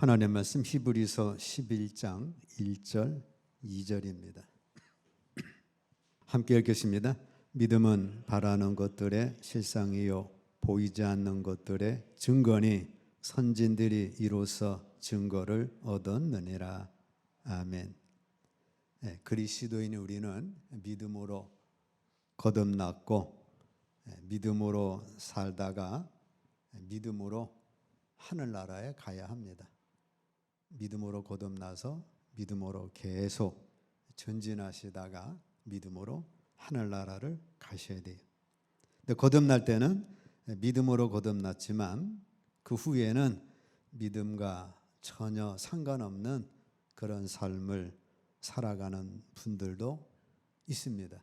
하나님의 말씀 히브리서 11장 1절 2절입니다. 함께 읽겠습니다. 믿음은 바라는 것들의 실상이요 보이지 않는 것들의 증거니 선진들이 이로써 증거를 얻었느니라. 아멘. 그리스도인 우리는 믿음으로 거듭났고 믿음으로 살다가 믿음으로 하늘나라에 가야 합니다. 믿음으로 거듭나서 믿음으로 계속 전진하시다가 믿음으로 하늘나라를 가셔야 돼요. 근데 거듭날 때는 믿음으로 거듭났지만 그 후에는 믿음과 전혀 상관없는 그런 삶을 살아가는 분들도 있습니다.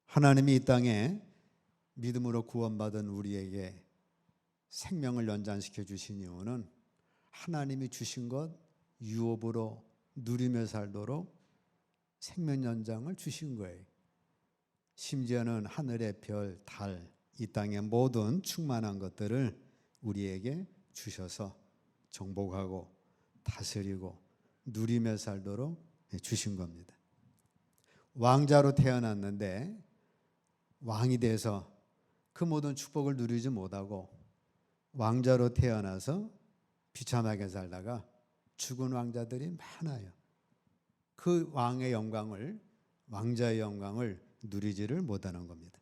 하나님이 이 땅에 믿음으로 구원받은 우리에게 생명을 연장시켜 주신 이유는 하나님이 주신 것 유업으로 누리며 살도록 생명 연장을 주신 거예요. 심지어는 하늘의 별, 달, 이 땅의 모든 충만한 것들을 우리에게 주셔서 정복하고 다스리고 누리며 살도록 주신 겁니다. 왕자로 태어났는데 왕이 돼서 그 모든 축복을 누리지 못하고 왕자로 태어나서 비참하게 살다가 죽은 왕자들이 많아요. 그 왕의 영광을, 왕자의 영광을 누리지를 못하는 겁니다.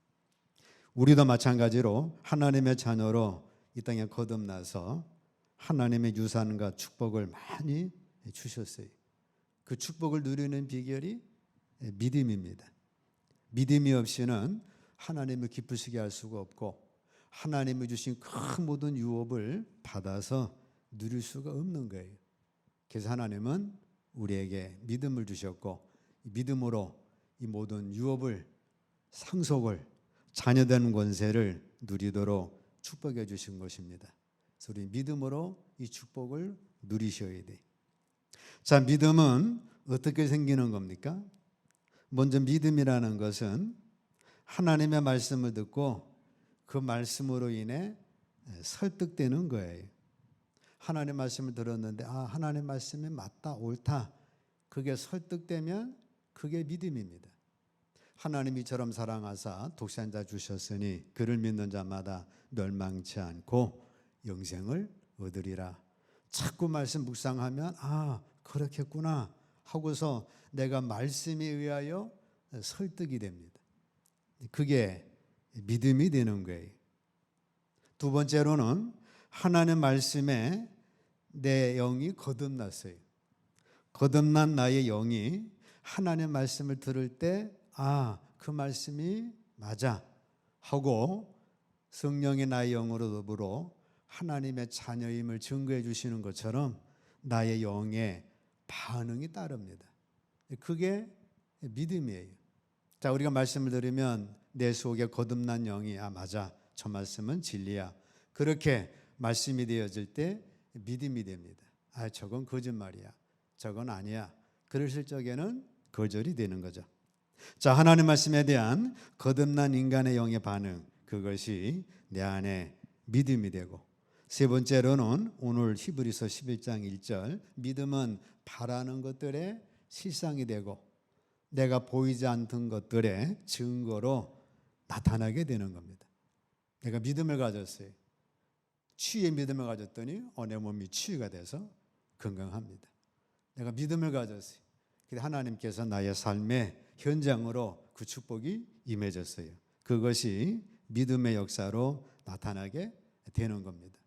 우리도 마찬가지로 하나님의 자녀로 이 땅에 거듭나서 하나님의 유산과 축복을 많이 주셨어요. 그 축복을 누리는 비결이 믿음입니다. 믿음이 없이는 하나님을 기쁘시게 할 수가 없고 하나님이 주신 큰 모든 유업을 받아서 누릴 수가 없는 거예요. 그래서 하나님은 우리에게 믿음을 주셨고 믿음으로 이 모든 유업을, 상속을, 자녀되는 권세를 누리도록 축복해 주신 것입니다. 그래서 우리 믿음으로 이 축복을 누리셔야 돼. 자, 믿음은 어떻게 생기는 겁니까? 먼저 믿음이라는 것은 하나님의 말씀을 듣고 그 말씀으로 인해 설득되는 거예요. 하나님의 말씀을 들었는데 하나님의 말씀이 맞다, 옳다. 그게 설득되면 그게 믿음입니다. 하나님이 이처럼 사랑하사 독생자 주셨으니 그를 믿는 자마다 멸망치 않고 영생을 얻으리라. 자꾸 말씀 묵상하면 그렇겠구나 하고서 내가 말씀에 의하여 설득이 됩니다. 그게 믿음이 되는 거예요. 두 번째로는 하나님의 말씀에 내 영이 거듭났어요. 거듭난 나의 영이 하나님의 말씀을 들을 때 그 말씀이 맞아 하고 성령이 나의 영으로 더불어 하나님의 자녀임을 증거해 주시는 것처럼 나의 영의 반응이 따릅니다. 그게 믿음이에요. 자, 우리가 말씀을 들으면 내 속에 거듭난 영이 맞아, 저 말씀은 진리야. 그렇게 말씀이 되어질 때 믿음이 됩니다. 저건 거짓말이야, 저건 아니야. 그러실 적에는 거절이 되는 거죠. 자, 하나님 말씀에 대한 거듭난 인간의 영의 반응, 그것이 내 안에 믿음이 되고, 세 번째로는 오늘 히브리서 11장 1절 믿음은 바라는 것들의 실상이 되고 내가 보이지 않던 것들의 증거로 나타나게 되는 겁니다. 내가 믿음을 가졌어요. 치유의 믿음을 가졌더니 내 몸이 치유가 돼서 건강합니다. 내가 믿음을 가졌어요. 그래서 하나님께서 나의 삶의 현장으로 그 축복이 임해졌어요. 그것이 믿음의 역사로 나타나게 되는 겁니다.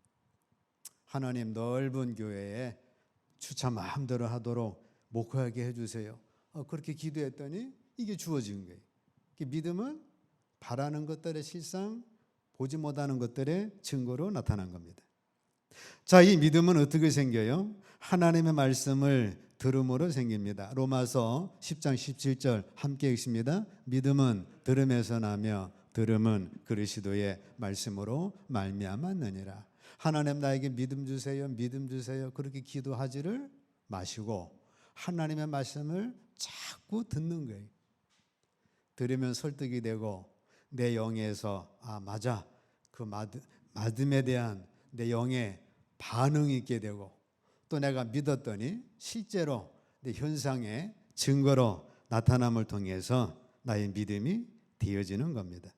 하나님 넓은 교회에 주차 마음대로 하도록 목회하게 해주세요. 그렇게 기도했더니 이게 주어진 거예요. 믿음은 바라는 것들의 실상, 보지 못하는 것들의 증거로 나타난 겁니다. 자, 이 믿음은 어떻게 생겨요? 하나님의 말씀을 들음으로 생깁니다. 로마서 10장 17절 함께 읽습니다. 믿음은 들음에서 나며 들음은 그리스도의 말씀으로 말미암았느니라. 하나님 나에게 믿음 주세요, 믿음 주세요. 그렇게 기도하지를 마시고 하나님의 말씀을 자꾸 듣는 거예요. 들으면 설득이 되고 내 영에서 맞아, 그 믿음에 대한 내 영의 반응이 있게 되고 또 내가 믿었더니 실제로 내 현상의 증거로 나타남을 통해서 나의 믿음이 되어지는 겁니다.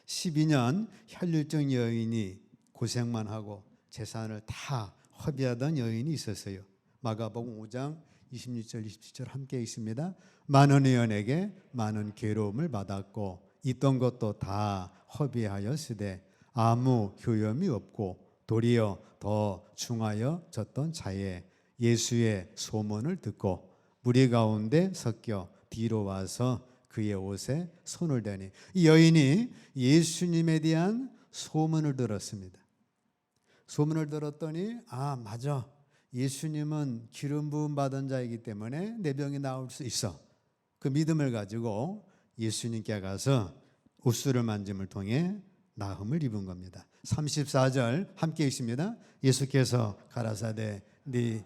12년 혈류증 여인이 고생만 하고 재산을 다 허비하던 여인이 있었어요. 마가복음 5장 26절 27절 함께 있습니다. 많은 의원에게 많은 괴로움을 받았고 있던 것도 다 허비하였으되 아무 효염이 없고 도리어 더 중하여졌던 자에 예수의 소문을 듣고 무리 가운데 섞여 뒤로 와서 그의 옷에 손을 대니 이 여인이 예수님에 대한 소문을 들었습니다. 소문을 들었더니 맞아. 예수님은 기름 부음 받은 자이기 때문에 내 병이 나을 수 있어. 그 믿음을 가지고 예수님께 가서 옷수를 만짐을 통해 나음을 입은 겁니다. 34절 함께 있습니다. 예수께서 가라사대 네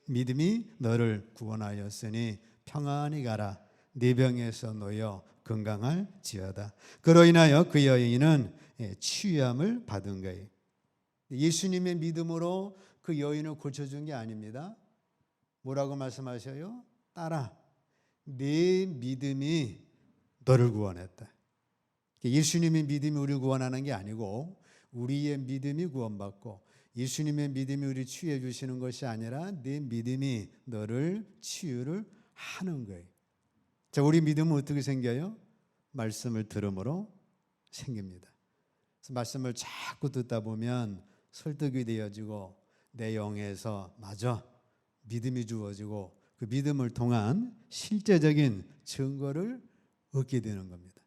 믿음이 너를 구원하였으니 평안히 가라. 네 병에서 놓여 건강할지어다. 그로 인하여 그 여인은 치유함을 받은 거예요. 예수님의 믿음으로 그 여인을 고쳐준 게 아닙니다. 뭐라고 말씀하셔요? 딸아, 네 믿음이 너를 구원했다. 예수님의 믿음이 우리를 구원하는 게 아니고 우리의 믿음이 구원받고 예수님의 믿음이 우리를 치유해 주시는 것이 아니라 네 믿음이 너를 치유를 하는 거예요. 자, 우리 믿음은 어떻게 생겨요? 말씀을 들음으로 생깁니다. 그래서 말씀을 자꾸 듣다 보면 설득이 되어지고 내 영에서 맞아 믿음이 주어지고 그 믿음을 통한 실제적인 증거를 얻게 되는 겁니다.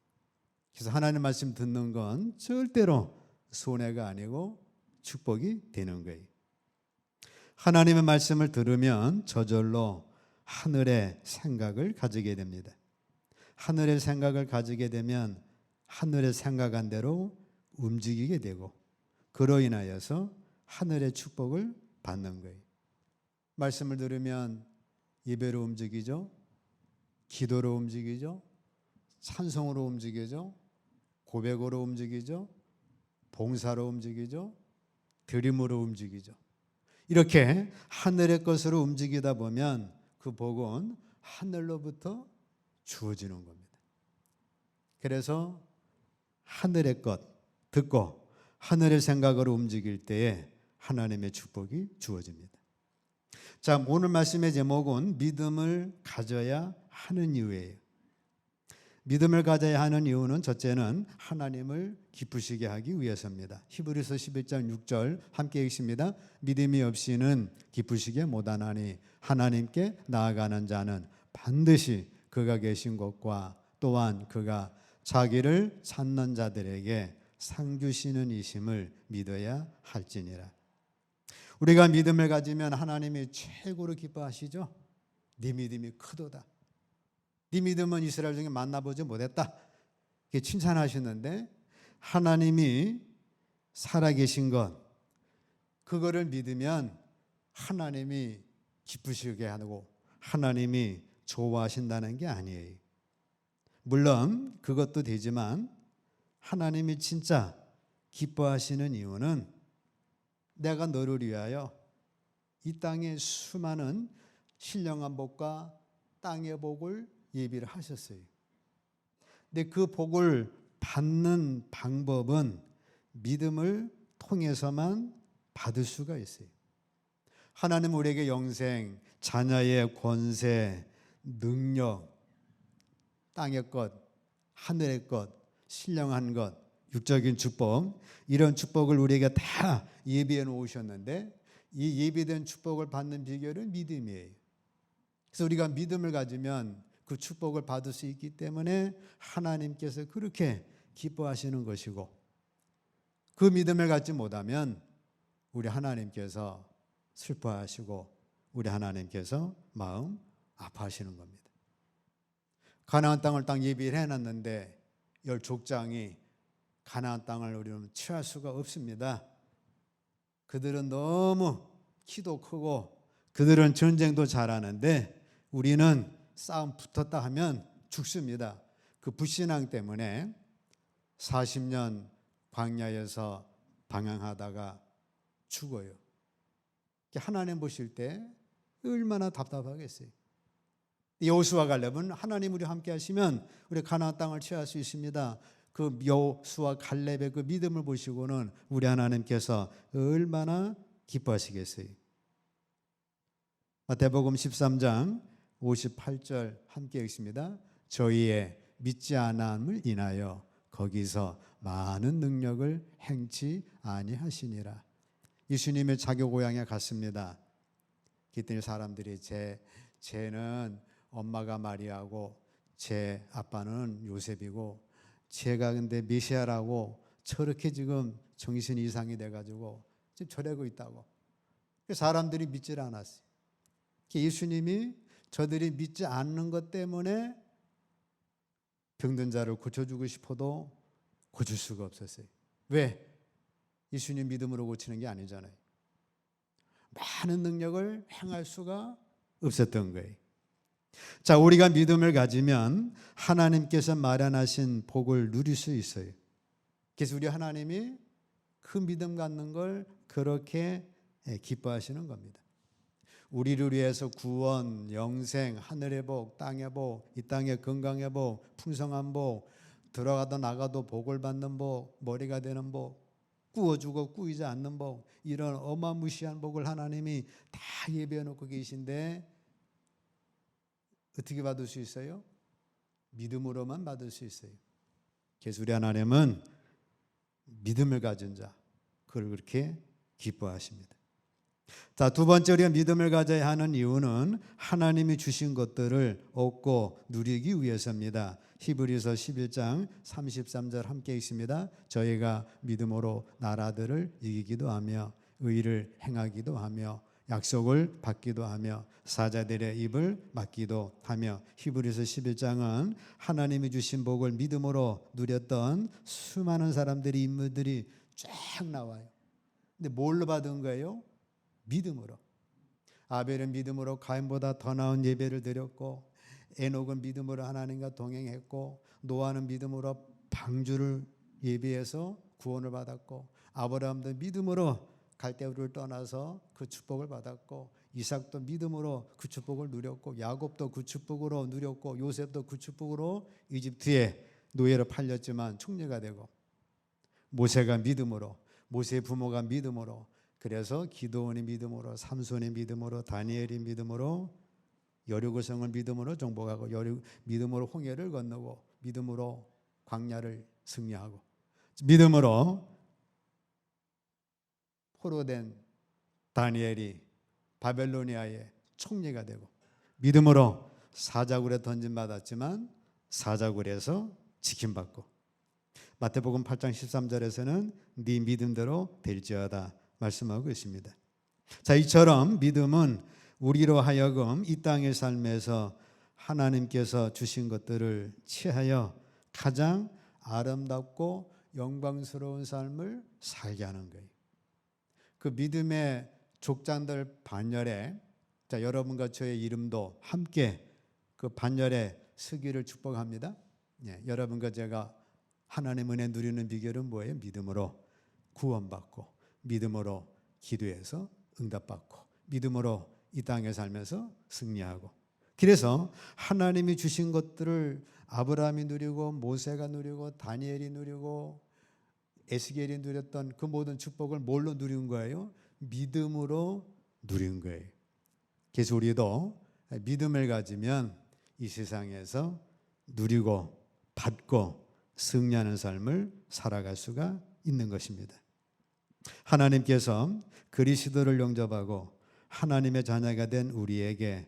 그래서 하나님 말씀 듣는 건 절대로 손해가 아니고 축복이 되는 거예요. 하나님의 말씀을 들으면 저절로 하늘의 생각을 가지게 됩니다. 하늘의 생각을 가지게 되면 하늘의 생각한 대로 움직이게 되고 그로 인하여서 하늘의 축복을 받는 거예요. 말씀을 들으면 예배로 움직이죠. 기도로 움직이죠. 찬송으로 움직이죠. 고백으로 움직이죠. 봉사로 움직이죠. 드림으로 움직이죠. 이렇게 하늘의 것으로 움직이다 보면 그 복은 하늘로부터 주어지는 겁니다. 그래서 하늘의 것 듣고 하늘의 생각으로 움직일 때에 하나님의 축복이 주어집니다. 자, 오늘 말씀의 제목은 믿음을 가져야 하는 이유예요. 믿음을 가져야 하는 이유는 첫째는 하나님을 기쁘시게 하기 위해서입니다. 히브리서 11장 6절 함께 읽습니다. 믿음이 없이는 기쁘시게 못하나니 하나님께 나아가는 자는 반드시 그가 계신 곳과 또한 그가 자기를 찾는 자들에게 상 주시는 이심을 믿어야 할지니라. 우리가 믿음을 가지면 하나님이 최고로 기뻐하시죠. 네 믿음이 크도다. 네 믿음은 이스라엘 중에 만나보지 못했다. 이렇게 칭찬하셨는데 하나님이 살아계신 것 그거를 믿으면 하나님이 기쁘시게 하고 하나님이 좋아하신다는 게 아니에요. 물론 그것도 되지만 하나님이 진짜 기뻐하시는 이유는 내가 너를 위하여 이 땅의 수많은 신령한 복과 땅의 복을 예비를 하셨어요. 근데 그 복을 받는 방법은 믿음을 통해서만 받을 수가 있어요. 하나님 우리에게 영생, 자녀의 권세, 능력, 땅의 것, 하늘의 것, 신령한 것, 육적인 축복 이런 축복을 우리에게 다 예비해 놓으셨는데 이 예비된 축복을 받는 비결은 믿음이에요. 그래서 우리가 믿음을 가지면 그 축복을 받을 수 있기 때문에 하나님께서 그렇게 기뻐하시는 것이고 그 믿음을 갖지 못하면 우리 하나님께서 슬퍼하시고 우리 하나님께서 마음 아파하시는 겁니다. 가나안 땅을 딱 예비를 해놨는데 10족장이 가나안 땅을 우리는 취할 수가 없습니다. 그들은 너무 키도 크고 그들은 전쟁도 잘하는데 우리는 싸움 붙었다 하면 죽습니다. 그 불신앙 때문에 40년 광야에서 방황하다가 죽어요. 하나님 보실 때 얼마나 답답하겠어요. 여호수아 갈렙은 하나님 우리 함께 하시면 우리 가나안 땅을 취할 수 있습니다. 그 여호수아 갈렙의 그 믿음을 보시고는 우리 하나님께서 얼마나 기뻐하시겠어요. 마태복음 13장 58절 함께 읽습니다. 저희의 믿지 않음을 인하여 거기서 많은 능력을 행치 아니하시니라. 예수님의 자기 고향에 갔습니다. 그랬더니 사람들이 쟤는 엄마가 마리아고 제 아빠는 요셉이고 제가 근데 메시아라고 저렇게 지금 정신 이상이 돼가지고 지금 저러고 있다고. 사람들이 믿질 않았어요. 예수님이 저들이 믿지 않는 것 때문에 병든 자를 고쳐주고 싶어도 고칠 수가 없었어요. 왜? 예수님 믿음으로 고치는 게 아니잖아요. 많은 능력을 행할 수가 없었던 거예요. 자, 우리가 믿음을 가지면 하나님께서 마련하신 복을 누릴 수 있어요. 그래서 우리 하나님이 그 믿음 갖는 걸 그렇게 기뻐하시는 겁니다. 우리를 위해서 구원, 영생, 하늘의 복, 땅의 복, 이 땅의 건강의 복, 풍성한 복, 들어가도 나가도 복을 받는 복, 머리가 되는 복, 꾸어주고 꾸이지 않는 복, 이런 어마무시한 복을 하나님이 다 예비해 놓고 계신데 어떻게 받을 수 있어요? 믿음으로만 받을 수 있어요. 그래서 우리 하나님은 믿음을 가진 자, 그걸 그렇게 기뻐하십니다. 자, 두 번째 우리가 믿음을 가져야 하는 이유는 하나님이 주신 것들을 얻고 누리기 위해서입니다. 히브리서 11장 33절 함께 있습니다. 저희가 믿음으로 나라들을 이기기도 하며 의를 행하기도 하며 약속을 받기도 하며 사자들의 입을 막기도 하며. 히브리서 11장은 하나님이 주신 복을 믿음으로 누렸던 수많은 사람들이 인물들이 쫙 나와요. 근데 뭘로 받은 거예요? 믿음으로. 아벨은 믿음으로 가인보다 더 나은 예배를 드렸고, 에녹은 믿음으로 하나님과 동행했고, 노아는 믿음으로 방주를 예비해서 구원을 받았고, 아브라함도 믿음으로 갈대우를 떠나서 그 축복을 받았고, 이삭도 믿음으로 그 축복을 누렸고, 야곱도 그 축복으로 누렸고, 요셉도 그 축복으로 이집트에 노예로 팔렸지만 총리가 되고, 모세가 믿음으로, 모세의 부모가 믿음으로, 그래서 기드온이 믿음으로, 삼손이 믿음으로, 다니엘이 믿음으로 여리고성을 믿음으로 정복하고, 믿음으로 홍해를 건너고, 믿음으로 광야를 승리하고, 믿음으로 포로된 다니엘이 바벨로니아의 총리가 되고, 믿음으로 사자굴에 던짐받았지만 사자굴에서 지킴받고, 마태복음 8장 13절에서는 네 믿음대로 될지어다 말씀하고 있습니다. 자, 이처럼 믿음은 우리로 하여금 이 땅의 삶에서 하나님께서 주신 것들을 취하여 가장 아름답고 영광스러운 삶을 살게 하는 거예요. 그 믿음의 족장들 반열에, 자, 여러분과 저의 이름도 함께 그 반열에 서기를 축복합니다. 여러분과 제가 하나님 은혜 누리는 비결은 뭐예요? 믿음으로 구원받고, 믿음으로 기도해서 응답받고, 믿음으로 이 땅에 살면서 승리하고. 그래서 하나님이 주신 것들을 아브라함이 누리고, 모세가 누리고, 다니엘이 누리고, 에스겔이 누렸던 그 모든 축복을 뭘로 누린 거예요? 믿음으로 누린 거예요. 그래서 우리도 믿음을 가지면 이 세상에서 누리고 받고 승리하는 삶을 살아갈 수가 있는 것입니다. 하나님께서 그리스도를 영접하고 하나님의 자녀가 된 우리에게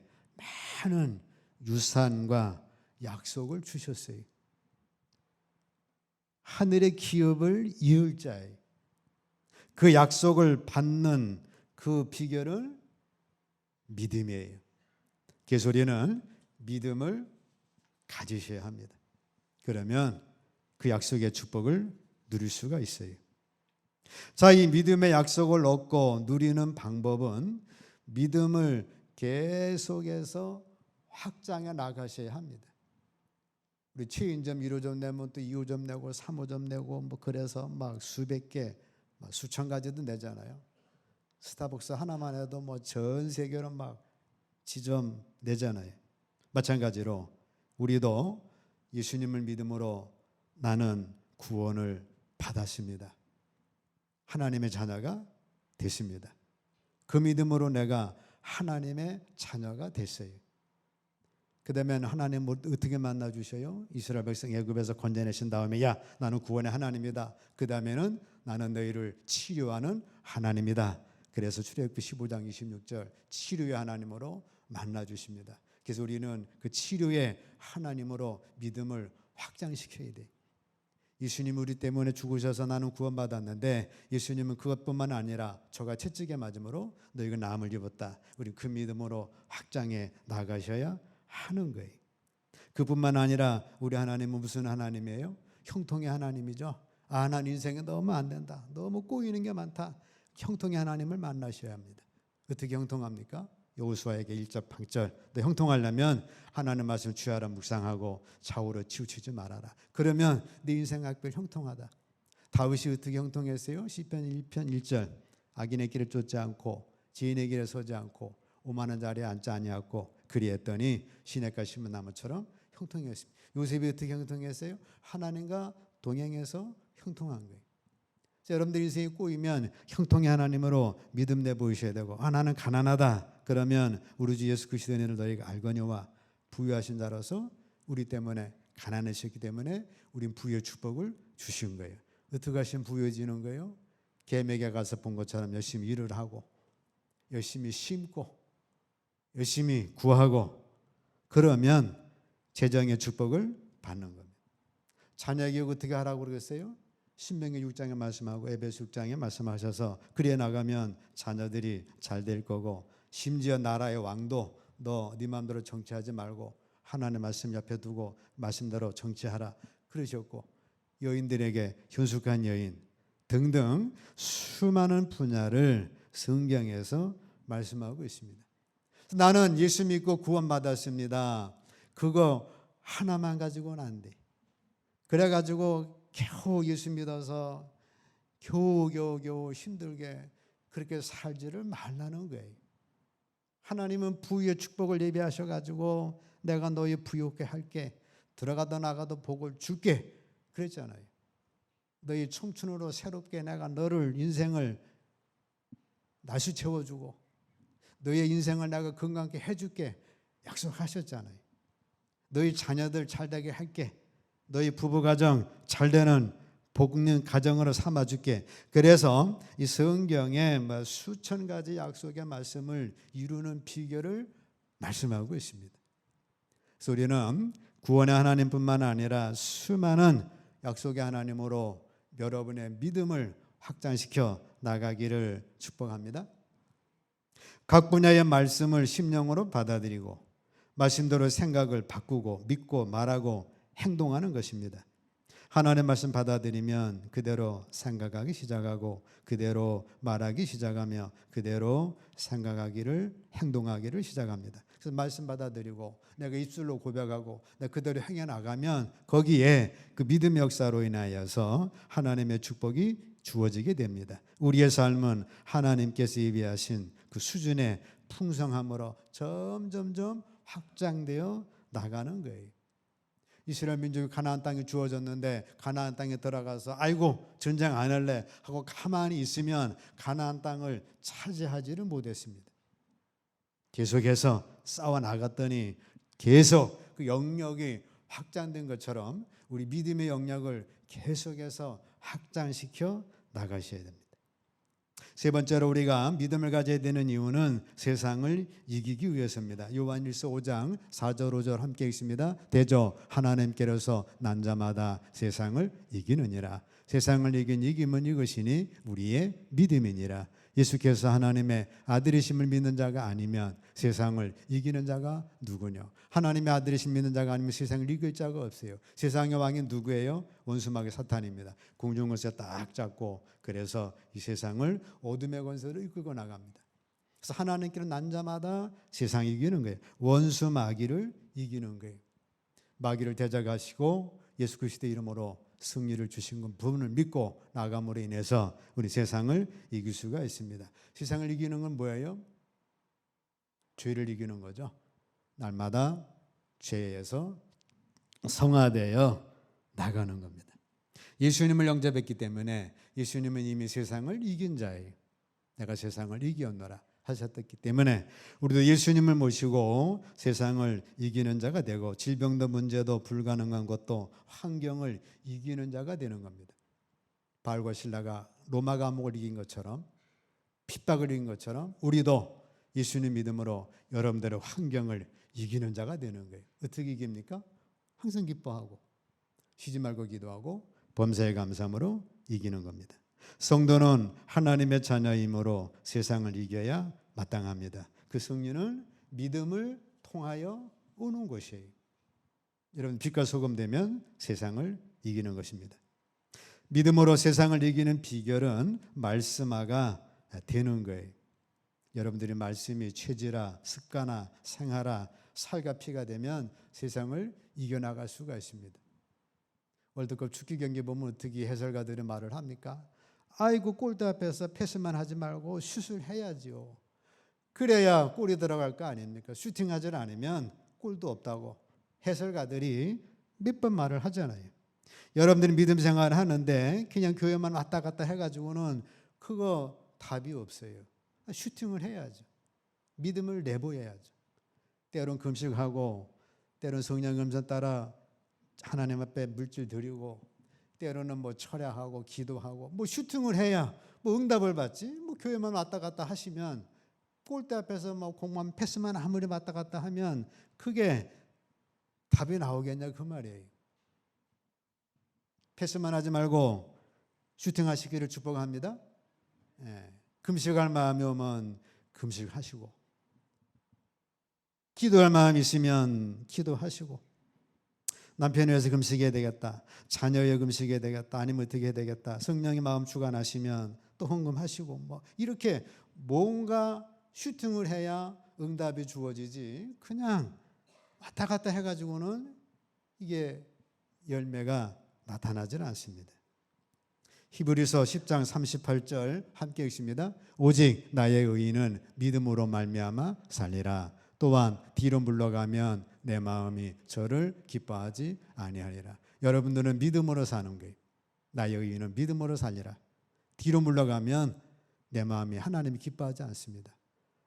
많은 유산과 약속을 주셨어요. 하늘의 기업을 이을 자예요. 그 약속을 받는 그 비결은 믿음이에요. 그래서 우리는 믿음을 가지셔야 합니다. 그러면 그 약속의 축복을 누릴 수가 있어요. 자, 이 믿음의 약속을 얻고 누리는 방법은 믿음을 계속해서 확장해 나가셔야 합니다. 우리 최인점 1호점 내면 또 2호점 내고 3호점 내고 뭐 그래서 막 수백 개, 수천 가지도 내잖아요. 스타벅스 하나만 해도 뭐 전 세계로 막 지점 내잖아요. 마찬가지로 우리도 예수님을 믿음으로 나는 구원을 받았습니다. 하나님의 자녀가 됐습니다. 그 믿음으로 내가 하나님의 자녀가 됐어요. 그 다음에 하나님 어떻게 만나주셔요? 이스라엘 백성 애굽에서 건져내신 다음에 야 나는 구원의 하나님이다. 그 다음에는 나는 너희를 치료하는 하나님이다. 그래서 출애굽기 15장 26절 치료의 하나님으로 만나주십니다. 그래서 우리는 그 치료의 하나님으로 믿음을 확장시켜야 돼. 예수님 우리 때문에 죽으셔서 나는 구원받았는데 예수님은 그것뿐만 아니라 저가 채찍에 맞음으로 너희가 나음을 입었다. 우리 그 믿음으로 확장해 나가셔야 하는 거예요. 그뿐만 아니라 우리 하나님은 무슨 하나님이에요? 형통의 하나님이죠. 아, 난 인생에 너무 안 된다. 너무 꼬이는 게 많다. 형통의 하나님을 만나셔야 합니다. 어떻게 형통합니까? 여호수아에게 1절 8절 너 형통하려면 하나님 말씀을 주야라 묵상하고 좌우로 치우치지 말아라. 그러면 네 인생 각별 형통하다. 다윗이 어떻게 형통했어요? 시편 1편 1절 악인의 길을 쫓지 않고 지인의 길에 서지 않고 오만한 자리에 앉지 아니하고 그리했더니 시냇가 심은 나무처럼 형통했습니다. 요셉이 어떻게 형통했어요? 하나님과 동행해서 형통한 거예요. 여러분들 인생이 꼬이면 형통의 하나님으로 믿음 내보이셔야 되고 나는 가난하다. 그러면 우리 주 예수 그리스도의 은혜를 너희가 알거니와 부유하신 자로서 우리 때문에 가난하셨기 때문에 우린 부유의 축복을 주신 거예요. 어떻게 하시면 부유해지는 거예요? 개맥에 가서 본 것처럼 열심히 일을 하고 열심히 심고 열심히 구하고 그러면 재정의 축복을 받는 겁니다. 자녀 교육 어떻게 하라고 그러겠어요? 신명기 6장에 말씀하고 에베소 6장에 말씀하셔서 그래 나가면 자녀들이 잘 될 거고 심지어 나라의 왕도 너 네 마음대로 정치하지 말고 하나님의 말씀 옆에 두고 말씀대로 정치하라 그러셨고 여인들에게 현숙한 여인 등등 수많은 분야를 성경에서 말씀하고 있습니다. 나는 예수 믿고 구원받았습니다. 그거 하나만 가지고는 안 돼. 그래가지고 겨우 예수 믿어서 겨우 힘들게 그렇게 살지를 말라는 거예요. 하나님은 부유의 축복을 예비하셔가지고 내가 너희 부유하게 할게. 들어가도 나가도 복을 줄게. 그랬잖아요. 너희 청춘으로 새롭게 내가 너를 인생을 날씨 채워주고 너의 인생을 내가 건강하게 해줄게. 약속하셨잖아요. 너희 자녀들 잘되게 할게. 너희 부부가정 잘되는 복는 가정으로 삼아줄게. 그래서 이 성경에 수천 가지 약속의 말씀을 이루는 비결을 말씀하고 있습니다. 그래서 우리는 구원의 하나님뿐만 아니라 수많은 약속의 하나님으로 여러분의 믿음을 확장시켜 나가기를 축복합니다. 각 분야의 말씀을 심령으로 받아들이고 말씀대로 생각을 바꾸고 믿고 말하고 행동하는 것입니다. 하나님의 말씀 받아들이면 그대로 생각하기 시작하고 그대로 말하기 시작하며 그대로 생각하기를 행동하기를 시작합니다. 그래서 말씀 받아들이고 내가 입술로 고백하고 내가 그대로 행해 나가면 거기에 그 믿음의 역사로 인하여서 하나님의 축복이 주어지게 됩니다. 우리의 삶은 하나님께서 예비하신 그 수준의 풍성함으로 점점점 확장되어 나가는 거예요. 이스라엘 민족이 가나안 땅이 주어졌는데 가나안 땅에 들어가서 아이고 전쟁 안 할래 하고 가만히 있으면 가나안 땅을 차지하지를 못했습니다. 계속해서 싸워 나갔더니 계속 그 영역이 확장된 것처럼 우리 믿음의 영역을 계속해서 확장시켜 나가셔야 됩니다. 세 번째로 우리가 믿음을 가져야 되는 이유는 세상을 이기기 위해서입니다. 요한일서 5장 4절 5절 함께 읽습니다. 대저 하나님께로서 난 자마다 세상을 이기느니라. 세상을 이긴 이김은 이것이니 우리의 믿음이니라. 예수께서 하나님의 아들이심을 믿는 자가 아니면 세상을 이기는 자가 누구냐? 하나님의 아들이심 믿는 자가 아니면 세상을 이길 자가 없어요. 세상의 왕이 누구예요? 원수마귀 사탄입니다. 공중권세 딱 잡고 그래서 이 세상을 어둠의 권세로 이끌고 나갑니다. 그래서 하나님께는 난 자마다 세상 이기는 거예요. 원수 마귀를 이기는 거예요. 마귀를 대적하시고 예수 그리스도의 이름으로 승리를 주신 부분을 믿고 나감으로 인해서 우리 세상을 이길 수가 있습니다. 세상을 이기는 건 뭐예요? 죄를 이기는 거죠. 날마다 죄에서 성화되어 나가는 겁니다. 예수님을 영접했기 때문에 예수님은 이미 세상을 이긴 자예요. 내가 세상을 이기었노라 하셨기 때문에 우리도 예수님을 모시고 세상을 이기는 자가 되고 질병도 문제도 불가능한 것도 환경을 이기는 자가 되는 겁니다. 바울과 실라가 로마 감옥을 이긴 것처럼 핍박을 이긴 것처럼 우리도 예수님 믿음으로 여러분들의 환경을 이기는 자가 되는 거예요. 어떻게 이깁니까? 항상 기뻐하고 쉬지 말고 기도하고 범사에 감사함으로 이기는 겁니다. 성도는 하나님의 자녀이므로 세상을 이겨야 마땅합니다. 그 승리는 믿음을 통하여 오는 것이에요. 여러분 빛과 소금 되면 세상을 이기는 것입니다. 믿음으로 세상을 이기는 비결은 말씀화가 되는 거예요. 여러분들이 말씀이 체질화, 습관화, 생활화, 살과 피가 되면 세상을 이겨나갈 수가 있습니다. 월드컵 축구 경기 보면 어떻게 해설가들이 말을 합니까? 아이고 골대 앞에서 패스만 하지 말고 슛을 해야지요. 그래야 골이 들어갈 거 아닙니까? 슈팅하지 않으면 골도 없다고 해설가들이 몇 번 말을 하잖아요. 여러분들이 믿음 생활을 하는데 그냥 교회만 왔다 갔다 해가지고는 그거 답이 없어요. 슈팅을 해야죠. 믿음을 내보여야죠. 때론 금식하고 때론 성령 음성 따라 하나님 앞에 물질 드리고 때로는 뭐 철야하고 기도하고 뭐 슈팅을 해야 뭐 응답을 받지. 뭐 교회만 왔다 갔다 하시면 골대 앞에서 뭐 공만 패스만 아무리 왔다 갔다 하면 그게 답이 나오겠냐 그 말이에요. 패스만 하지 말고 슈팅하시기를 축복합니다. 예. 금식할 마음이 오면 금식하시고 기도할 마음이 있으면 기도하시고 남편에 위해서 금식해야 되겠다. 자녀의 금식해야 되겠다. 아니면 어떻게 해야 되겠다. 성령의 마음 주관하시면 또 헌금하시고 뭐 이렇게 뭔가 슈팅을 해야 응답이 주어지지 그냥 왔다 갔다 해가지고는 이게 열매가 나타나질 않습니다. 히브리서 10장 38절 함께 읽습니다. 오직 나의 의인은 믿음으로 말미암아 살리라. 또한 뒤로 물러가면 내 마음이 저를 기뻐하지 아니하리라. 여러분들은 믿음으로 사는 거예요. 나의 의인은 믿음으로 살리라. 뒤로 물러가면 내 마음이 하나님이 기뻐하지 않습니다.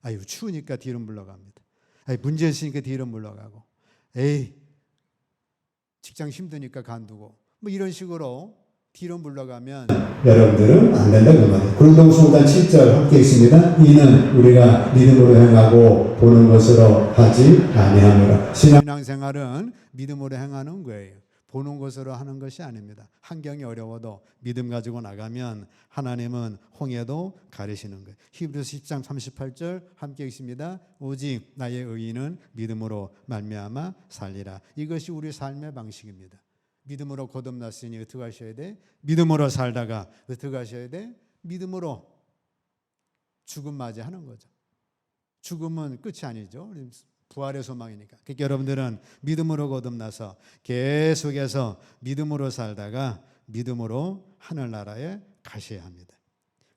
아유 추우니까 뒤로 물러갑니다. 아유 문제 있으니까 뒤로 물러가고 에이 직장 힘드니까 간두고 뭐 이런 식으로 뒤로 물러가면 여러분들은 안 된다 그 말이에요. 골동성단 7절 함께 있습니다. 이는 우리가 믿음으로 행하고 보는 것으로 하지 아니하노라. 신앙생활은 믿음으로 행하는 거예요. 보는 것으로 하는 것이 아닙니다. 환경이 어려워도 믿음 가지고 나가면 하나님은 홍해도 가르시는 거예요. 히브리서 10장 38절 함께 읽습니다. 오직 나의 의인은 믿음으로 말미암아 살리라. 이것이 우리 삶의 방식입니다. 믿음으로 거듭났으니 어떻게 하셔야 돼? 믿음으로 살다가 어떻게 하셔야 돼? 믿음으로 죽음 맞이하는 거죠. 죽음은 끝이 아니죠. 부활의 소망이니까. 그러니까 여러분들은 믿음으로 거듭나서 계속해서 믿음으로 살다가 믿음으로 하늘나라에 가셔야 합니다.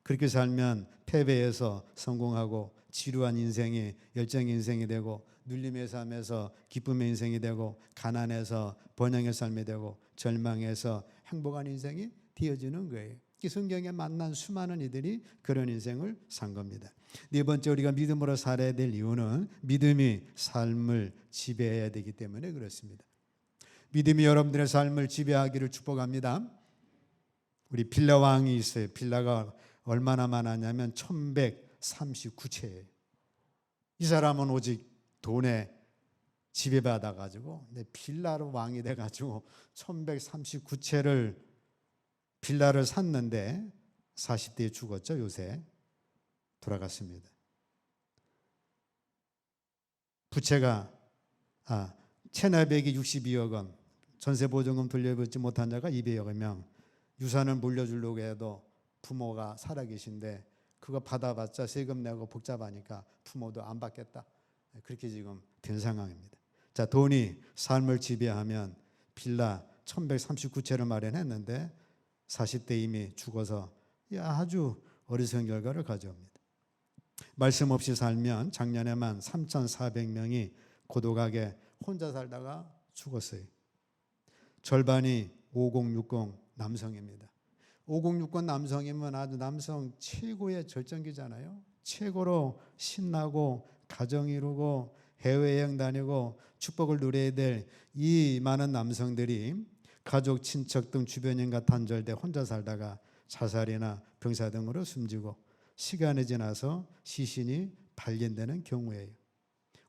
그렇게 살면 패배해서 성공하고 지루한 인생이 열정 인생이 되고 눌림의 삶에서 기쁨의 인생이 되고 가난해서 번영의 삶이 되고 절망해서 행복한 인생이 되어지는 거예요. 이 성경에 만난 수많은 이들이 그런 인생을 산 겁니다. 네 번째 우리가 믿음으로 살아야 될 이유는 믿음이 삶을 지배해야 되기 때문에 그렇습니다. 믿음이 여러분들의 삶을 지배하기를 축복합니다. 우리 빌라 왕이 있어요. 빌라가 얼마나 많았냐면 1139채예요. 이 사람은 오직 돈에 지배받아가지고 빌라로 왕이 돼가지고 1139채를 빌라를 샀는데 40대에 죽었죠. 요새 돌아갔습니다. 부채가 체납액이 62억 원, 전세보증금 돌려받지 못한 자가 200여 명, 유산을 물려주려고 해도 부모가 살아계신데 그거 받아봤자 세금 내고 복잡하니까 부모도 안 받겠다. 그렇게 지금 된 상황입니다. 자, 돈이 삶을 지배하면 빌라 1139채를 마련했는데 40대 이미 죽어서 아주 어리석은 결과를 가져옵니다. 말씀 없이 살면 작년에만 3,400명이 고독하게 혼자 살다가 죽었어요. 절반이 5060 남성입니다. 5060 남성이면 아주 남성 최고의 절정기잖아요. 최고로 신나고 가정 이루고 해외여행 다니고 축복을 누려야 될 이 많은 남성들이 가족, 친척 등 주변인과 단절돼 혼자 살다가 자살이나 병사 등으로 숨지고 시간이 지나서 시신이 발견되는 경우예요.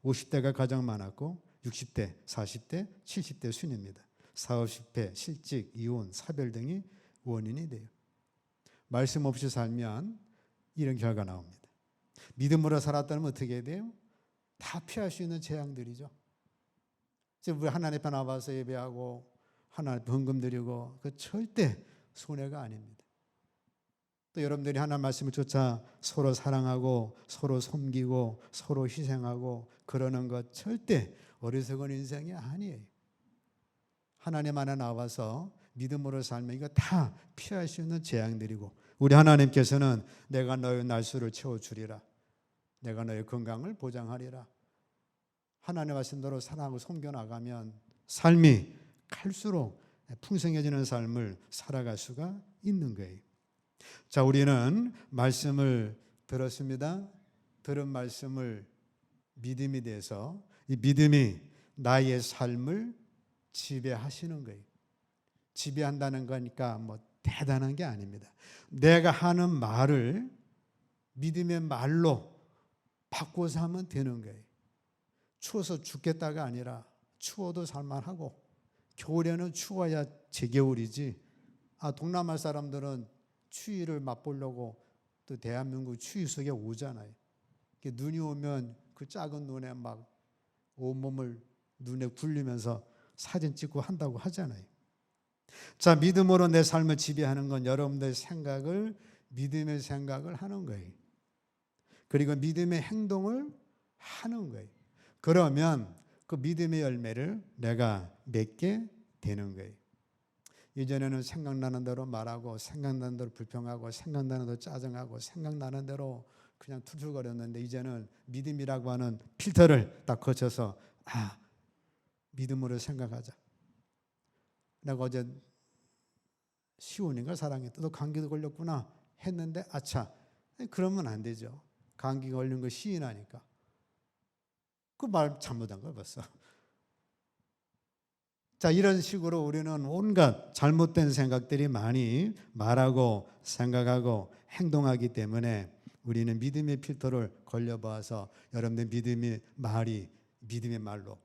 50대가 가장 많았고 60대, 40대, 70대 순입니다. 사업 실패, 실직, 이혼, 사별 등이 원인이 돼요. 말씀 없이 살면 이런 결과 나옵니다. 믿음으로 살았다면 어떻게 해야 돼요? 다 피할 수 있는 재앙들이죠. 지금 우리 하나님 앞에 나와서 예배하고 하나님 앞에 헌금 드리고 그 절대 손해가 아닙니다. 또 여러분들이 하나님 말씀을 쫓아 서로 사랑하고 서로 섬기고 서로 희생하고 그러는 것 절대 어리석은 인생이 아니에요. 하나님 안에 나와서 믿음으로 살면 이거 다 피할 수 있는 재앙들이고 우리 하나님께서는 내가 너의 날수를 채워주리라. 내가 너의 건강을 보장하리라. 하나님 하신 대로 사랑하고 섬겨나가면 삶이 갈수록 풍성해지는 삶을 살아갈 수가 있는 거예요. 자, 우리는 말씀을 들었습니다. 들은 말씀을 믿음이 돼서 이 믿음이 나의 삶을 지배하시는 거예요. 지배한다는 거니까 뭐 대단한 게 아닙니다. 내가 하는 말을 믿음의 말로 바꿔서 하면 되는 거예요. 추워서 죽겠다가 아니라 추워도 살만하고 겨울에는 추워야 제겨울이지. 동남아 사람들은 추위를 맛보려고 또 대한민국 추위 속에 오잖아요. 눈이 오면 그 작은 눈에 막 온몸을 눈에 굴리면서 사진 찍고 한다고 하잖아요. 자, 믿음으로 내 삶을 지배하는 건 여러분들의 생각을 믿음의 생각을 하는 거예요. 그리고 믿음의 행동을 하는 거예요. 그러면 그 믿음의 열매를 내가 맺게 되는 거예요. 이전에는 생각나는 대로 말하고 생각나는 대로 불평하고 생각나는 대로 짜증하고 생각나는 대로 그냥 툴툴거렸는데 이제는 믿음이라고 하는 필터를 딱 거쳐서 믿음으로 생각하자. 내가 어제 시온인가 사랑했다. 너 감기도 걸렸구나 했는데 아차. 그러면 안 되죠. 감기 걸린 거 시인하니까. 그 말 잘못한 거야 벌써. 자, 이런 식으로 우리는 온갖 잘못된 생각들이 많이 말하고 생각하고 행동하기 때문에 우리는 믿음의 필터를 걸려봐서 여러분들 믿음의 말이 믿음의 말로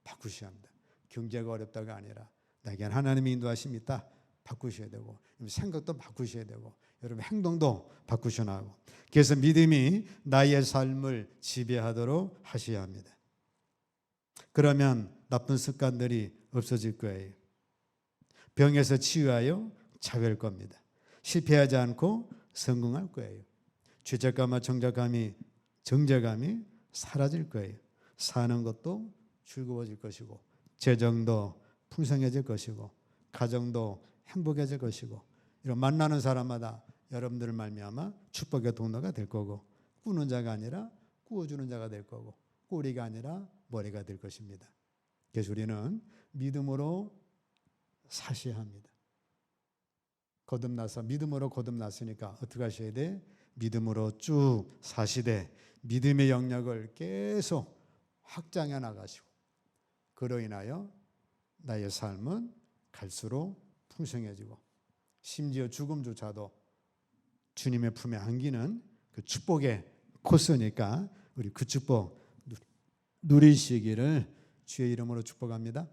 바꾸셔야 합니다. 경제가 어렵다가 아니라 나에겐 하나님의 인도하심이 있다. 바꾸셔야 되고 생각도 바꾸셔야 되고 여러분 행동도 바꾸셔야 하고 그래서 믿음이 나의 삶을 지배하도록 하셔야 합니다. 그러면 나쁜 습관들이 없어질 거예요. 병에서 치유하여 자유할 겁니다. 실패하지 않고 성공할 거예요. 죄책감과 정죄감이 사라질 거예요. 사는 것도 즐거워질 것이고 재정도 풍성해질 것이고 가정도 행복해질 것이고 이런 만나는 사람마다 여러분들을 말미암아 축복의 통로가 될 거고 꾸는 자가 아니라 꾸어주는 자가 될 거고 꼬리가 아니라 머리가 될 것입니다. 그래서 우리는 믿음으로 사셔야 합니다. 믿음으로 거듭났으니까 어떻게 하셔야 돼? 믿음으로 쭉 사시되 믿음의 영역을 계속 확장해 나가시고 그로 인하여 나의 삶은 갈수록 풍성해지고 심지어 죽음조차도 주님의 품에 안기는 그 축복의 코스니까 우리 그 축복 누리시기를 주의 이름으로 축복합니다.